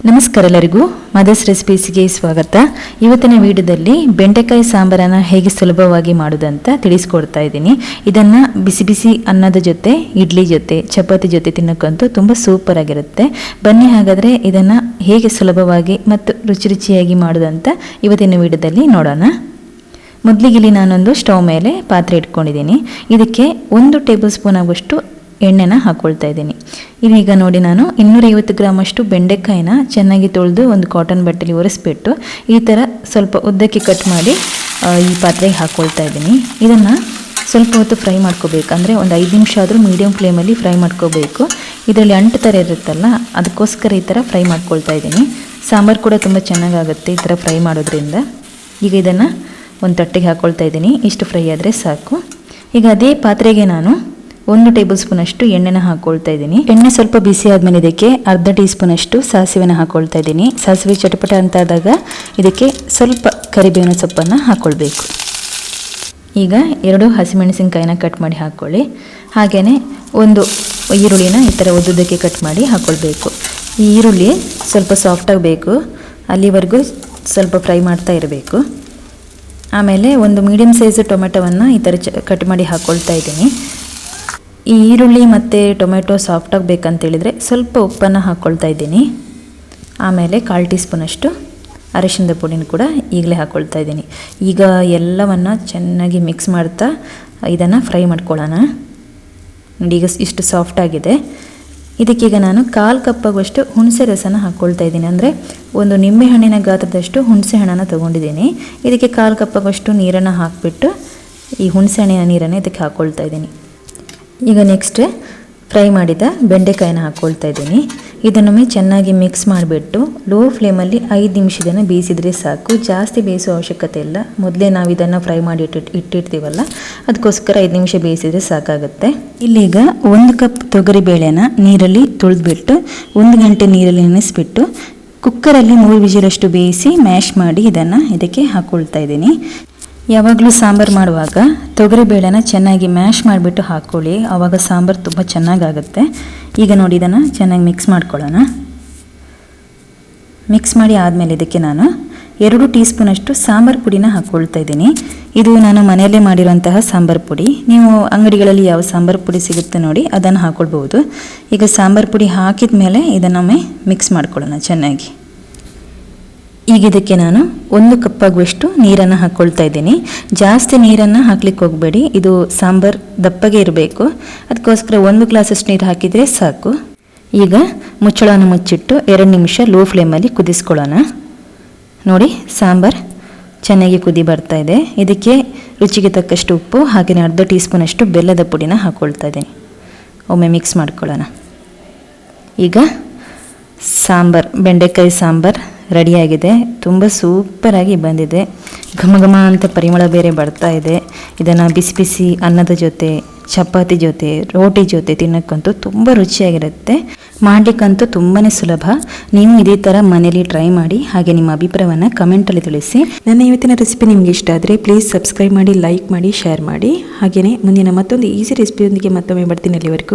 ನಮಸ್ಕಾರ ಎಲ್ಲರಿಗೂ ಮದರ್ಸ್ ರೆಸಿಪೀಸ್ಗೆ ಸ್ವಾಗತ. ಇವತ್ತಿನ ವಿಡಿಯೋದಲ್ಲಿ ಬೆಂಡೆಕಾಯಿ ಸಾಂಬಾರನ್ನು ಹೇಗೆ ಸುಲಭವಾಗಿ ಮಾಡೋದಂತ ತಿಳಿಸ್ಕೊಡ್ತಾ ಇದ್ದೀನಿ. ಇದನ್ನು ಬಿಸಿ ಬಿಸಿ ಅನ್ನದ ಜೊತೆ, ಇಡ್ಲಿ ಜೊತೆ, ಚಪಾತಿ ಜೊತೆ ತಿನ್ನೋಕ್ಕಂತೂ ತುಂಬ ಸೂಪರ್ ಆಗಿರುತ್ತೆ. ಬನ್ನಿ ಹಾಗಾದರೆ ಇದನ್ನು ಹೇಗೆ ಸುಲಭವಾಗಿ ಮತ್ತು ರುಚಿ ರುಚಿಯಾಗಿ ಮಾಡೋದಂತ ಇವತ್ತಿನ ವಿಡಿಯೋದಲ್ಲಿ ನೋಡೋಣ. ಮೊದಲಿಗೆ ಇಲ್ಲಿ ನಾನೊಂದು ಸ್ಟವ್ ಮೇಲೆ ಪಾತ್ರೆ ಇಟ್ಕೊಂಡಿದ್ದೀನಿ. ಇದಕ್ಕೆ 1 ಟೇಬಲ್ ಸ್ಪೂನ್ ಆಗುವಷ್ಟು ಎಣ್ಣೆನ ಹಾಕ್ಕೊಳ್ತಾ ಇದ್ದೀನಿ. ಈಗ ನೋಡಿ, ನಾನು 250 ಗ್ರಾಮ್ ಅಷ್ಟು ಬೆಂಡೆಕಾಯಿನ ಚೆನ್ನಾಗಿ ತೊಳೆದು ಒಂದು ಕಾಟನ್ ಬಟ್ಟೆಲಿ ಒರೆಸ್ಬಿಟ್ಟು ಈ ಥರ ಸ್ವಲ್ಪ ಉದ್ದಕ್ಕೆ ಕಟ್ ಮಾಡಿ ಈ ಪಾತ್ರೆಗೆ ಹಾಕ್ಕೊಳ್ತಾ ಇದ್ದೀನಿ. ಇದನ್ನು ಸ್ವಲ್ಪ ಹೊತ್ತು ಫ್ರೈ ಮಾಡ್ಕೋಬೇಕು, ಅಂದರೆ ಒಂದು 5 ನಿಮಿಷ ಆದರೂ ಮೀಡಿಯಮ್ ಫ್ಲೇಮಲ್ಲಿ ಫ್ರೈ ಮಾಡ್ಕೋಬೇಕು. ಇದರಲ್ಲಿ ಅಂಟು ಥರ ಇರುತ್ತಲ್ಲ, ಅದಕ್ಕೋಸ್ಕರ ಈ ಥರ ಫ್ರೈ ಮಾಡ್ಕೊಳ್ತಾ ಇದ್ದೀನಿ. ಸಾಂಬಾರು ಕೂಡ ತುಂಬ ಚೆನ್ನಾಗಾಗುತ್ತೆ ಈ ಥರ ಫ್ರೈ ಮಾಡೋದ್ರಿಂದ. ಈಗ ಇದನ್ನು ಒಂದು ತಟ್ಟೆಗೆ ಹಾಕ್ಕೊಳ್ತಾ ಇದ್ದೀನಿ. ಇಷ್ಟು ಫ್ರೈ ಆದರೆ ಸಾಕು. ಈಗ ಅದೇ ಪಾತ್ರೆಗೆ ನಾನು 1 ಟೇಬಲ್ ಸ್ಪೂನ್ ಅಷ್ಟು ಎಣ್ಣೆನ ಹಾಕ್ಕೊಳ್ತಾ ಇದ್ದೀನಿ. ಎಣ್ಣೆ ಸ್ವಲ್ಪ ಬಿಸಿ ಆದಮೇಲೆ ಇದಕ್ಕೆ ಅರ್ಧ ಟೀ ಸ್ಪೂನ್ ಅಷ್ಟು ಸಾಸಿವೆನ ಹಾಕ್ಕೊಳ್ತಾ ಇದ್ದೀನಿ. ಸಾಸಿವೆ ಚಟಪಟ ಅಂತ ಆದಾಗ ಇದಕ್ಕೆ ಸ್ವಲ್ಪ ಕರಿಬೇವಿನ ಸೊಪ್ಪನ್ನು ಹಾಕ್ಕೊಳ್ಬೇಕು. ಈಗ 2 ಹಸಿಮೆಣಸಿನಕಾಯಿನ ಕಟ್ ಮಾಡಿ ಹಾಕ್ಕೊಳ್ಳಿ. ಹಾಗೆಯೇ ಒಂದು ಈರುಳ್ಳಿನ ಈ ಥರ ಉದ್ದುದ್ದಕ್ಕೆ ಕಟ್ ಮಾಡಿ ಹಾಕ್ಕೊಳ್ಬೇಕು. ಈ ಈರುಳ್ಳಿ ಸ್ವಲ್ಪ ಸಾಫ್ಟಾಗಬೇಕು, ಅಲ್ಲಿವರೆಗೂ ಸ್ವಲ್ಪ ಫ್ರೈ ಮಾಡ್ತಾ ಇರಬೇಕು. ಆಮೇಲೆ ಒಂದು ಮೀಡಿಯಮ್ ಸೈಜ್ ಟೊಮೆಟೊವನ್ನು ಈ ಥರ ಕಟ್ ಮಾಡಿ ಹಾಕ್ಕೊಳ್ತಾ ಇದ್ದೀನಿ. ಈ ಈರುಳ್ಳಿ ಮತ್ತು ಟೊಮೆಟೊ ಸಾಫ್ಟ್ ಆಗಬೇಕಂತೇಳಿದರೆ ಸ್ವಲ್ಪ ಉಪ್ಪನ್ನು ಹಾಕ್ಕೊಳ್ತಾ ಇದ್ದೀನಿ. ಆಮೇಲೆ 1/4 ಟೀ ಸ್ಪೂನಷ್ಟು ಅರಿಶಿಣದ ಪುಡಿನ ಕೂಡ ಈಗಲೇ ಹಾಕ್ಕೊಳ್ತಾ ಇದ್ದೀನಿ. ಈಗ ಎಲ್ಲವನ್ನು ಚೆನ್ನಾಗಿ ಮಿಕ್ಸ್ ಮಾಡ್ತಾ ಇದನ್ನು ಫ್ರೈ ಮಾಡ್ಕೊಳ್ಳೋಣ. ನೋಡಿ, ಈಗ ಇಷ್ಟು ಸಾಫ್ಟಾಗಿದೆ. ಇದಕ್ಕೀಗ ನಾನು 1/4 ಕಪ್ ಆಗುವಷ್ಟು ಹುಣಸೆ ರಸನ ಹಾಕ್ಕೊಳ್ತಾ ಇದ್ದೀನಿ. ಅಂದರೆ ಒಂದು ನಿಂಬೆಹಣ್ಣಿನ ಗಾತ್ರದಷ್ಟು ಹುಣಸೆ ಹಣ್ಣನ್ನು ತೊಗೊಂಡಿದ್ದೀನಿ. ಇದಕ್ಕೆ 1/4 ಕಪ್ ಆಗುವಷ್ಟು ನೀರನ್ನು ಹಾಕಿಬಿಟ್ಟು ಈ ಹುಣಸೆ ಹಣ್ಣಿನ ನೀರನ್ನು ಇದಕ್ಕೆ ಹಾಕ್ಕೊಳ್ತಾ ಇದ್ದೀನಿ. ಈಗ ನೆಕ್ಸ್ಟ್ ಫ್ರೈ ಮಾಡಿದ ಬೆಂಡೆಕಾಯಿನ ಹಾಕ್ಕೊಳ್ತಾ ಇದ್ದೀನಿ. ಇದನ್ನೊಮ್ಮೆ ಚೆನ್ನಾಗಿ ಮಿಕ್ಸ್ ಮಾಡಿಬಿಟ್ಟು ಲೋ ಫ್ಲೇಮಲ್ಲಿ 5 ನಿಮಿಷ ಇದನ್ನು ಬೇಯಿಸಿದರೆ ಸಾಕು. ಜಾಸ್ತಿ ಬೇಯಿಸೋ ಅವಶ್ಯಕತೆ ಇಲ್ಲ. ಮೊದಲೇ ನಾವು ಇದನ್ನು ಫ್ರೈ ಮಾಡಿ ಇಟ್ಟಿರ್ತೀವಲ್ಲ, ಅದಕ್ಕೋಸ್ಕರ 5 ನಿಮಿಷ ಬೇಯಿಸಿದರೆ ಸಾಕಾಗುತ್ತೆ. ಇಲ್ಲೀಗ 1 ಕಪ್ ತೊಗರಿಬೇಳೆನ ನೀರಲ್ಲಿ ತೊಳೆದ್ಬಿಟ್ಟು 1 ಗಂಟೆ ನೀರಲ್ಲಿ ನೆನೆಸ್ಬಿಟ್ಟು ಕುಕ್ಕರಲ್ಲಿ 3 ವಿಜಿಲಷ್ಟು ಬೇಯಿಸಿ ಮ್ಯಾಶ್ ಮಾಡಿ ಇದನ್ನು ಇದಕ್ಕೆ ಹಾಕ್ಕೊಳ್ತಾ ಇದ್ದೀನಿ. ಯಾವಾಗಲೂ ಸಾಂಬಾರು ಮಾಡುವಾಗ ತೊಗರಿಬೇಳೆನ ಚೆನ್ನಾಗಿ ಮ್ಯಾಶ್ ಮಾಡಿಬಿಟ್ಟು ಹಾಕ್ಕೊಳ್ಳಿ, ಆವಾಗ ಸಾಂಬಾರು ತುಂಬ ಚೆನ್ನಾಗಾಗುತ್ತೆ. ಈಗ ನೋಡಿ, ಇದನ್ನು ಚೆನ್ನಾಗಿ ಮಿಕ್ಸ್ ಮಾಡ್ಕೊಳ್ಳೋಣ. ಮಿಕ್ಸ್ ಮಾಡಿ ಆದಮೇಲೆ ಇದಕ್ಕೆ ನಾನು 2 ಟೀ ಸ್ಪೂನಷ್ಟು ಸಾಂಬಾರು ಪುಡಿನ ಹಾಕ್ಕೊಳ್ತಾ ಇದ್ದೀನಿ. ಇದು ನಾನು ಮನೆಯಲ್ಲೇ ಮಾಡಿರುವಂತಹ ಸಾಂಬಾರು ಪುಡಿ. ನೀವು ಅಂಗಡಿಗಳಲ್ಲಿ ಯಾವ ಸಾಂಬಾರು ಪುಡಿ ಸಿಗುತ್ತೆ ನೋಡಿ, ಅದನ್ನು ಹಾಕ್ಕೊಳ್ಬೋದು. ಈಗ ಸಾಂಬಾರು ಪುಡಿ ಹಾಕಿದ ಮೇಲೆ ಇದನ್ನೊಮ್ಮೆ ಮಿಕ್ಸ್ ಮಾಡ್ಕೊಳ್ಳೋಣ ಚೆನ್ನಾಗಿ. ಈಗ ಇದಕ್ಕೆ ನಾನು 1 ಕಪ್ ಆಗುವಷ್ಟು ನೀರನ್ನು ಹಾಕ್ಕೊಳ್ತಾ ಇದ್ದೀನಿ. ಜಾಸ್ತಿ ನೀರನ್ನು ಹಾಕ್ಲಿಕ್ಕೆ ಹೋಗಬೇಡಿ, ಇದು ಸಾಂಬಾರು ದಪ್ಪಗೆ ಇರಬೇಕು. ಅದಕ್ಕೋಸ್ಕರ 1 ಗ್ಲಾಸಷ್ಟು ನೀರು ಹಾಕಿದರೆ ಸಾಕು. ಈಗ ಮುಚ್ಚಳವನ್ನು ಮುಚ್ಚಿಟ್ಟು 2 ನಿಮಿಷ ಲೋ ಫ್ಲೇಮಲ್ಲಿ ಕುದಿಸ್ಕೊಳ್ಳೋಣ. ನೋಡಿ, ಸಾಂಬಾರು ಚೆನ್ನಾಗಿ ಕುದಿ ಬರ್ತಾ ಇದೆ. ಇದಕ್ಕೆ ರುಚಿಗೆ ತಕ್ಕಷ್ಟು ಉಪ್ಪು, ಹಾಗೆಯೇ ಅರ್ಧ ಟೀ ಸ್ಪೂನಷ್ಟು ಬೆಲ್ಲದ ಪುಡಿನ ಹಾಕ್ಕೊಳ್ತಾ ಇದ್ದೀನಿ. ಒಮ್ಮೆ ಮಿಕ್ಸ್ ಮಾಡ್ಕೊಳ್ಳೋಣ. ಈಗ ಸಾಂಬಾರು, ಬೆಂಡೆಕಾಯಿ ಸಾಂಬಾರು ರೆಡಿಯಾಗಿದೆ. ತುಂಬ ಸೂಪರಾಗಿ ಬಂದಿದೆ. ಘಮ ಘಮ ಅಂತ ಪರಿಮಳ ಬೇರೆ ಬರ್ತಾ ಇದೆ. ಇದನ್ನು ಬಿಸಿ ಬಿಸಿ ಅನ್ನದ ಜೊತೆ, ಚಪಾತಿ ಜೊತೆ, ರೋಟಿ ಜೊತೆ ತಿನ್ನೋಕ್ಕಂತೂ ತುಂಬ ರುಚಿಯಾಗಿರುತ್ತೆ. ಮಾಡಲಿಕ್ಕಂತೂ ತುಂಬಾ ಸುಲಭ. ನೀವು ಇದೇ ಥರ ಮನೇಲಿ ಟ್ರೈ ಮಾಡಿ, ಹಾಗೆ ನಿಮ್ಮ ಅಭಿಪ್ರಾಯವನ್ನು ಕಮೆಂಟಲ್ಲಿ ತಿಳಿಸಿ. ನನ್ನ ಇವತ್ತಿನ ರೆಸಿಪಿ ನಿಮಗೆ ಇಷ್ಟ ಆದರೆ ಪ್ಲೀಸ್ ಸಬ್ಸ್ಕ್ರೈಬ್ ಮಾಡಿ, ಲೈಕ್ ಮಾಡಿ, ಶೇರ್ ಮಾಡಿ. ಹಾಗೆಯೇ ಮುಂದಿನ ಮತ್ತೊಂದು ಈಸಿ ರೆಸಿಪಿಯೊಂದಿಗೆ ಮತ್ತೊಮ್ಮೆ ಬರ್ತೀನಿ. ಅಲ್ಲಿವರೆಗೂ